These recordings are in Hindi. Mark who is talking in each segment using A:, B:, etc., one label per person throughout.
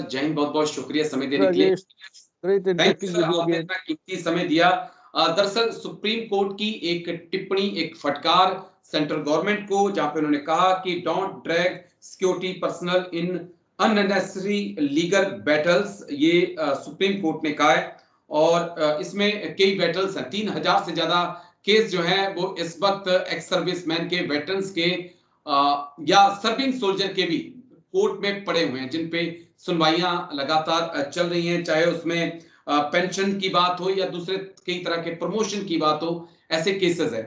A: जय हिंद, बहुत बहुत शुक्रिया समय देने के लिए।
B: Rajesh, great
A: thank you
B: interacting
A: sir,
B: with you
A: आपने
B: again.
A: इतना कीमती समय दिया। दरअसल सुप्रीम कोर्ट की एक टिप्पणी, एक फटकार सेंट्रल गवर्नमेंट को, जहां पे उन्होंने कहा कि don't drag security personal in unnecessary legal battles. ये सुप्रीम कोर्ट ने कहा है और इसमें कई बैटल्स हैं, 3000 से ज्यादा केस जो है वो इस वक्त एक्स सर्विसमैन के, वेटरन्स के या सर्विंग सोल्जर के भी कोर्ट में पड़े हुए हैं, जिन पे सुनवाइयां लगातार चल रही हैं, चाहे उसमें पेंशन की बात हो या दूसरे कई तरह के प्रमोशन की बात हो। ऐसे केसेस है।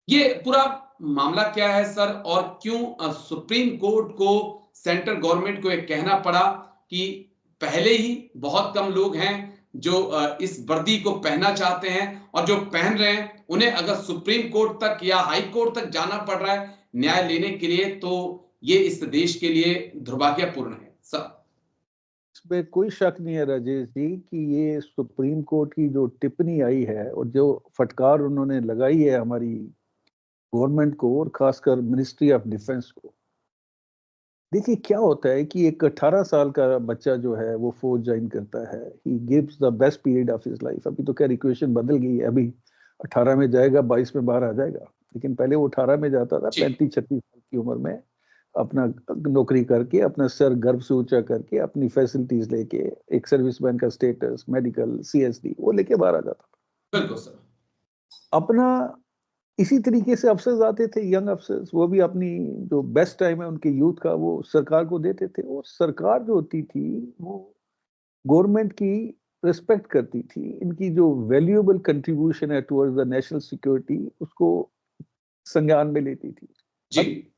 A: ये पूरा मामला क्या है सर, और क्यों सुप्रीम कोर्ट को, सेंट्रल गवर्नमेंट को यह कहना पड़ा कि पहले ही बहुत कम लोग हैं जो इस वर्दी को पहनना चाहते हैं, और जो पहन रहे हैं उन्हें अगर सुप्रीम कोर्ट तक या हाई कोर्ट तक जाना पड़ रहा है न्याय लेने के लिए, तो ये इस देश के लिए दुर्भाग्यपूर्ण है सर।
B: इसमें कोई शक नहीं है राजेश जी कि ये सुप्रीम कोर्ट की जो टिप्पणी आई है और जो फटकार उन्होंने लगाई है हमारी गवर्नमेंट को और खासकर मिनिस्ट्री ऑफ डिफेंस को। देखिए क्या होता है कि एक 18 साल का बच्चा जो है वो फौज ज्वाइन करता है, he gives the best period of his life. अभी तो क्या इक्वेशन बदल गई है, अभी 18 में जाएगा, 22 में बाहर आ जाएगा, लेकिन पहले वो 18 में जाता था, 35-36 साल की उम्र में अपना नौकरी करके, अपना सर गर्व से ऊंचा करके, अपनी फैसिलिटीज लेके, एक सर्विसमैन का स्टेटस, मेडिकल, सीएसडी वो लेके बाहर आ जाता था।
A: बिल्कुल सर।
B: अपना इसी तरीके से अफसर्स आते थे, यंग अफसर्स, वो भी अपनी जो बेस्ट टाइम है उनके यूथ का वो सरकार को देते थे, और सरकार जो होती थी वो गवर्नमेंट की रिस्पेक्ट करती थी, इनकी जो वैल्यूएबल कंट्रीब्यूशन है टुवर्ड्स द नेशनल सिक्योरिटी उसको संज्ञान में लेती थी।
A: जी।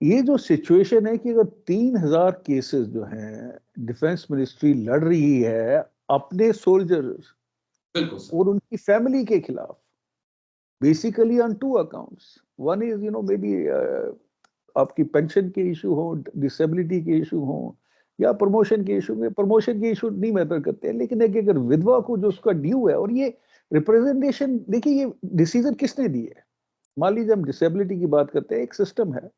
B: ये जो सिचुएशन है कि अगर 3000 केसेस जो हैं डिफेंस मिनिस्ट्री लड़ रही है अपने सोल्जर्स और उनकी फैमिली के खिलाफ, basically on 2 accounts. One is may be आपकी पेंशन के इशू हो, डिसेबिलिटी के इशू हो, या प्रमोशन के इशू में। प्रमोशन के इशू नहीं मैटर करते हैं, लेकिन एक अगर विधवा को जो उसका ड्यू है, और ये रिप्रेजेंटेशन देखिए ये डिसीजन किसने दी है। मान लीजिए हम डिसेबिलिटी की बात करते हैं, एक सिस्टम है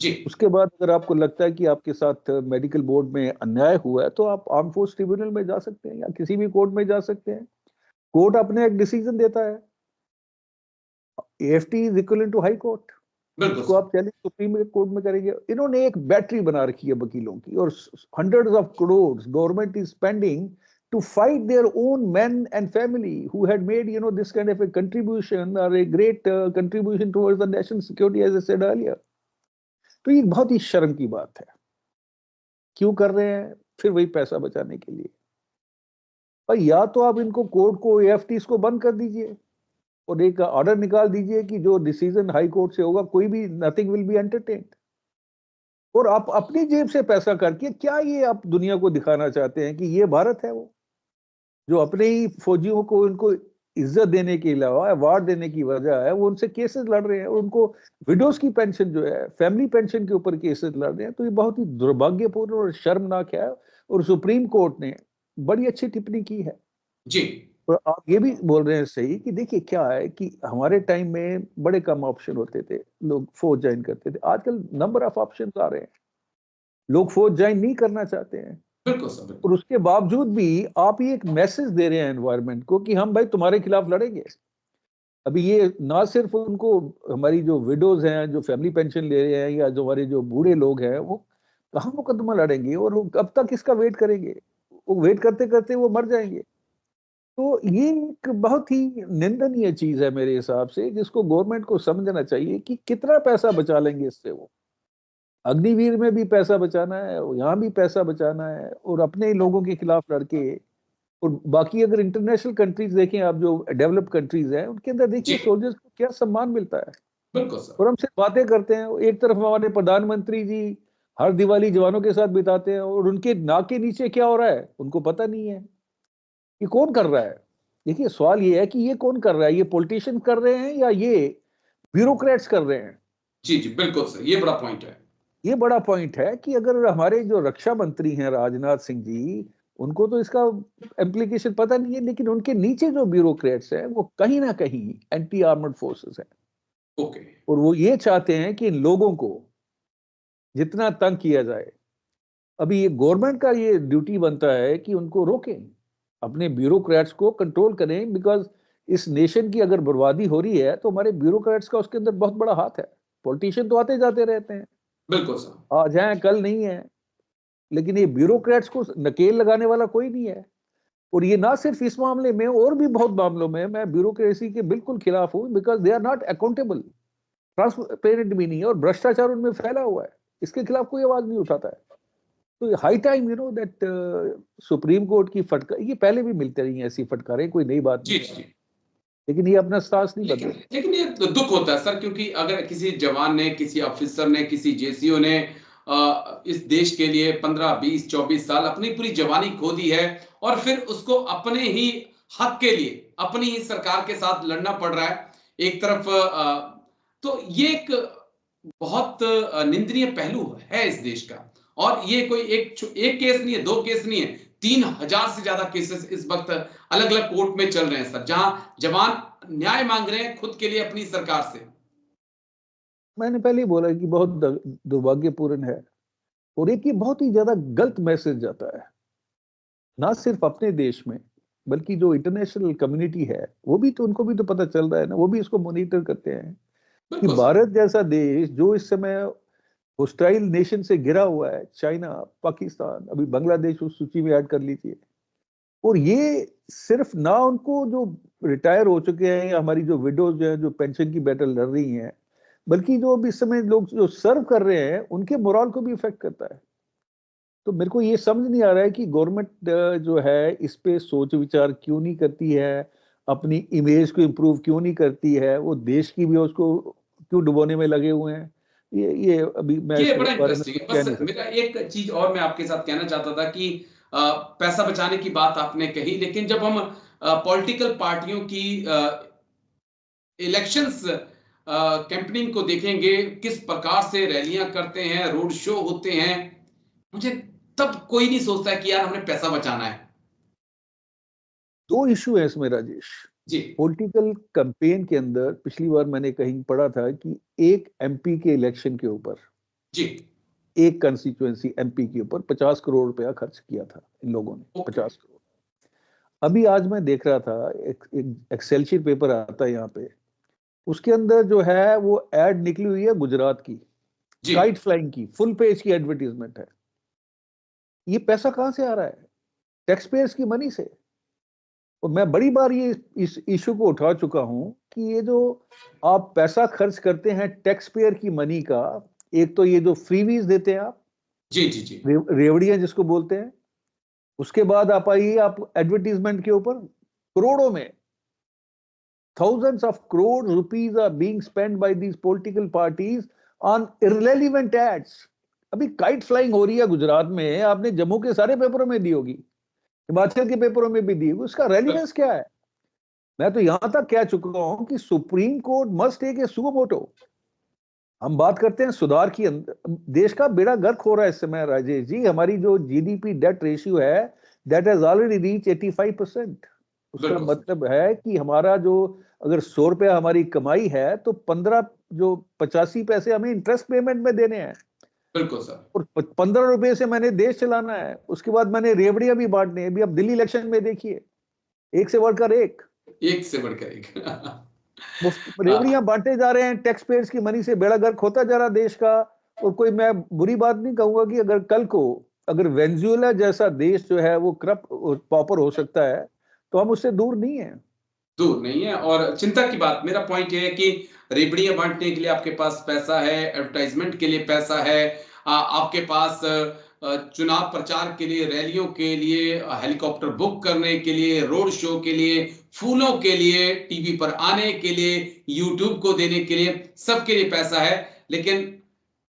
A: जी।
B: उसके बाद अगर आपको लगता है कि आपके साथ मेडिकल बोर्ड में अन्याय हुआ है तो आप आर्म फोर्स ट्रिब्यूनल में जा सकते हैं या किसी भी कोर्ट में जा सकते हैं। कोर्ट अपने एक डिसीजन देता है, AFT is equal to high court, उसको आप चैलेंज सुप्रीम कोर्ट में करेंगे। इन्होंने एक बैटरी बना रखी है वकीलों की, और hundreds of crore government is spending to fight their own men and family who had made this kind of a contribution or a great contribution towards the national security, as I said earlier. तो ये बहुत ही शर्म की बात है। क्यों कर रहे हैं? फिर वही पैसा बचाने के लिए। और या तो आप इनको कोर्ट को, एएफटीज को बंद कर दीजिए और एक ऑर्डर निकाल दीजिए कि जो डिसीजन हाई कोर्ट से होगा कोई भी, नथिंग विल बी एंटरटेन्ड। और आप अपनी जेब से पैसा करके क्या ये आप दुनिया को दिखाना चाहते हैं कि ये भारत है वो जो अपने ही फौजियों को उनको इज्जत देने के अलावा अवार्ड देने की वजह है वो उनसे केसेस लड़ रहे हैं, और उनको विडोज की पेंशन जो है, फैमिली पेंशन के ऊपर केसेस लड़ रहे हैं। तो ये बहुत ही दुर्भाग्यपूर्ण और शर्मनाक है, और सुप्रीम कोर्ट ने बड़ी अच्छी टिप्पणी की है
A: जी।
B: और आप ये भी बोल रहे हैं सही कि देखिए क्या है कि हमारे टाइम में बड़े कम ऑप्शन होते थे, लोग फौज ज्वाइन करते थे। आजकल नंबर ऑफ ऑप्शन आ रहे हैं, लोग फौज ज्वाइन नहीं करना चाहते हैं।
A: बिल्कुल सर, बिल्कुल।
B: और उसके बावजूद भी आप ये एक मैसेज दे रहे हैं एनवायरनमेंट को कि हम भाई तुम्हारे खिलाफ लड़ेंगे। अभी ये ना सिर्फ उनको, हमारी जो विडोज हैं जो फैमिली पेंशन ले रहे हैं, या जो हमारे जो बूढ़े लोग हैं, वो कहाँ मुकदमा लड़ेंगे और वो कब तक इसका वेट करेंगे? वो वेट करते करते वो मर जाएंगे। तो ये एक बहुत ही निंदनीय चीज है मेरे हिसाब से, जिसको गवर्नमेंट को समझना चाहिए कि कितना पैसा बचा लेंगे इससे। वो अग्निवीर में भी पैसा बचाना है, यहाँ भी पैसा बचाना है, और अपने ही लोगों के खिलाफ लड़के। और बाकी अगर इंटरनेशनल कंट्रीज देखें आप, जो डेवलप्ड कंट्रीज हैं, उनके अंदर देखिए सोल्जर्स को क्या सम्मान मिलता है।
A: बिल्कुल सर।
B: और हम सिर्फ बातें करते हैं। एक तरफ हमारे प्रधानमंत्री जी हर दिवाली जवानों के साथ बिताते हैं, और उनके नाक के नीचे क्या हो रहा है उनको पता नहीं है। ये कौन कर रहा है? देखिए सवाल ये है कि ये कौन कर रहा है, ये पॉलिटिशियन कर रहे हैं या ये ब्यूरोक्रेट्स कर रहे हैं?
A: जी जी, बिल्कुल सर, ये बड़ा पॉइंट है।
B: ये बड़ा पॉइंट है कि अगर हमारे जो रक्षा मंत्री हैं राजनाथ सिंह जी, उनको तो इसका इम्प्लीकेशन पता नहीं है, लेकिन उनके नीचे जो ब्यूरोक्रेट्स हैं वो कहीं ना कहीं एंटी आर्मर्ड फोर्सेस हैं।
A: ओके।
B: और वो ये चाहते हैं कि इन लोगों को जितना तंग किया जाए, अभी ये गवर्नमेंट का ये ड्यूटी बनता है कि उनको रोकें, अपने ब्यूरोक्रेट्स को कंट्रोल करें, बिकॉज इस नेशन की अगर बर्बादी हो रही है तो हमारे ब्यूरोक्रेट्स का उसके अंदर बहुत बड़ा हाथ है। पॉलिटिशियन तो आते जाते रहते हैं,
A: बिल्कुल सर,
B: आज हैं कल नहीं है, लेकिन ये ब्यूरोक्रेट्स को नकेल लगाने वाला कोई नहीं है। और ये ना सिर्फ इस मामले में, और भी बहुत मामलों में मैं ब्यूरोक्रेसी के बिल्कुल खिलाफ हूं, because they are not accountable, transparent भी नहीं है, और भ्रष्टाचार उनमें फैला हुआ है, इसके खिलाफ कोई आवाज नहीं उठाता है। तो high time you know that supreme court की फटकार, ये पहले भी मिलते रही हैं ऐसी फटकारें, कोई नई बात नहीं है, लेकिन ये अपना स्टांस नहीं बदले।
A: लेकिन ये तो दुख होता है सर, क्योंकि अगर किसी जवान ने, किसी ऑफिसर ने, किसी जेसीओ ने इस देश के लिए 15, 20, 24 साल अपनी पूरी जवानी खो दी है, और फिर उसको अपने ही हक के लिए अपनी ही सरकार के साथ लड़ना पड़ रहा है एक तरफ, तो ये एक बहुत निंदनीय पहलू है इस देश का। और ये कोई एक केस नहीं है, 2 केस नहीं है, 3000 से ज्यादा केसेस इस वक्त अलग अलग कोर्ट में चल रहे हैं सर, जहां जवान न्याय मांग रहे हैं खुद के लिए अपनी सरकार से।
B: मैंने पहले ही बोला कि बहुत दुर्भाग्यपूर्ण है, और एक ये बहुत ही ज्यादा गलत मैसेज जाता है, ना सिर्फ अपने देश में बल्कि जो इंटरनेशनल कम्युनिटी है वो भी तो, उनको भी तो पता चल रहा है ना, वो भी इसको मॉनिटर करते हैं कि भारत जैसा देश जो इस समय होस्टाइल नेशन से घिरा हुआ है, चाइना, पाकिस्तान, अभी बांग्लादेश उस सूची में ऐड कर लीजिए, और ये सिर्फ ना उनको जो रिटायर हो चुके हैं या हमारी जो विडोज हैं जो पेंशन की बैटल लड़ रही हैं, बल्कि जो अभी इस समय लोग जो सर्व कर रहे हैं उनके मोरल को भी इफेक्ट करता है। तो मेरे को ये समझ नहीं आ रहा है कि गवर्नमेंट जो है इस पे सोच विचार क्यों नहीं करती है, अपनी इमेज को इम्प्रूव क्यों नहीं करती है, वो देश की भी उसको क्यों डुबोने में लगे हुए हैं। ये अभी मैं
A: ये
B: इस
A: बड़ा
B: बारे में
A: इंटरेस्टिंग है।
B: कह नहीं
A: बस
B: सकता।
A: मेरा एक चीज और मैं आपके साथ कहना चाहता था कि पैसा बचाने की बात आपने कही, लेकिन जब हम पॉलिटिकल पार्टियों की इलेक्शंस कैंपेनिंग को देखेंगे, किस प्रकार से रैलियां करते हैं, रोड शो होते हैं, मुझे तब कोई नहीं सोचता है कि यार हमने पैसा बचाना है।
B: दो इशू है इसमें राजेश।
A: जी
B: पॉलिटिकल कैंपेन के अंदर पिछली बार मैंने कहीं पढ़ा था कि एक एमपी के इलेक्शन के ऊपर,
A: जी,
B: एक कंस्टिट्यूएंसी एमपी के ऊपर 50 करोड़ रुपया खर्च किया था इन लोगों ने, 50 करोड़। अभी आज मैं देख रहा था एक एक्सेल शीट पेपर आता है यहाँ पे, उसके अंदर जो है वो एड निकली हुई है गुजरात की, काइट फ्लाइंग की, फुल पेज की एडवर्टीजमेंट है। ये पैसा कहां से आ रहा है? टैक्स पेयर्स की मनी से। और मैं बड़ी बार ये इस इशू को उठा चुका हूं कि ये जो आप पैसा खर्च करते हैं टैक्स पेयर की मनी का, एक तो ये जो फ्रीवीज देते हैं आप,
A: जी जी जी,
B: रेवड़ियां जिसको बोलते हैं, उसके बाद आप आइए आप एडवर्टीजमेंट के ऊपर, करोड़ों में, thousands of crore rupees are being spent by these political parties on irrelevant ads. अभी काइट फ्लाइंग हो रही है गुजरात में, आपने जम्मू के सारे पेपरों में दी होगी, हिमाचल के पेपरों में भी दी होगी, उसका रेलिवेंस क्या है? मैं तो यहां तक कह चुका हूं कि supreme court must take a suo motu. हम बात करते हैं सुधार की, देश का बेड़ा गर्क हो रहा है इस समय राजेश जी। हमारी जो जीडीपी डेट रेशियो है दैट हैज ऑलरेडी रीच 85%। उसका मतलब है कि हमारा जो, अगर 100 रुपया हमारी कमाई है तो 85 पैसे हमें इंटरेस्ट पेमेंट में देने हैं।
A: बिल्कुल सर।
B: और 15 रुपए से मैंने देश चलाना है, उसके बाद मैंने रेवड़ियां भी बांटनी है। अभी अब दिल्ली इलेक्शन में देखिए, एक से बढ़कर एक रेवड़ियां बांटे जा रहे हैं, टैक्स पेयर्स की मनी से बेड़ा गर्क होता जा रहा देश का। और कोई, मैं बुरी बात नहीं कहूंगा कि अगर कल को अगर वेनेजुएला जैसा देश जो है वो करप्ट पॉपर हो सकता है, तो हम उससे दूर नहीं है।
A: और चिंता की बात, मेरा पॉइंट ये है कि रेवड़ियां बांटने के लिए आपके पास पैसा है, एडवर्टाइजमेंट के लिए पैसा है, आपके पास चुनाव प्रचार के लिए, रैलियों के लिए, हेलीकॉप्टर बुक करने के लिए, रोड शो के लिए, फूलों के लिए, टीवी पर आने के लिए, यूट्यूब को देने के लिए, सबके लिए पैसा है। लेकिन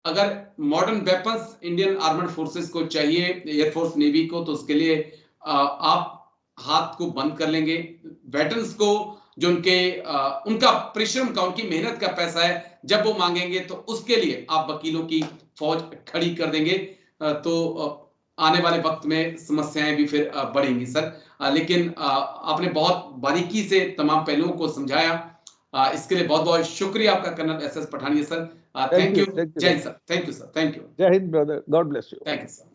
A: अगर modern weapons Indian armed forces को चाहिए, एयरफोर्स नेवी को, तो उसके लिए आप हाथ को बंद कर लेंगे। वेटरन्स को, जो उनका परिश्रम का, उनकी मेहनत का पैसा है, जब वो मांगेंगे तो उसके लिए आप वकीलों की फौज खड़ी कर देंगे, तो आने वाले वक्त में समस्याएं भी फिर बढ़ेंगी सर। लेकिन आपने बहुत बारीकी से तमाम पहलुओं को समझाया, इसके लिए बहुत बहुत शुक्रिया आपका colonel S S Pathania sir. Thank you. जय हिंद sir. Thank you sir. Thank you.
B: जय हिंद brother, God bless you.
A: Thank you sir.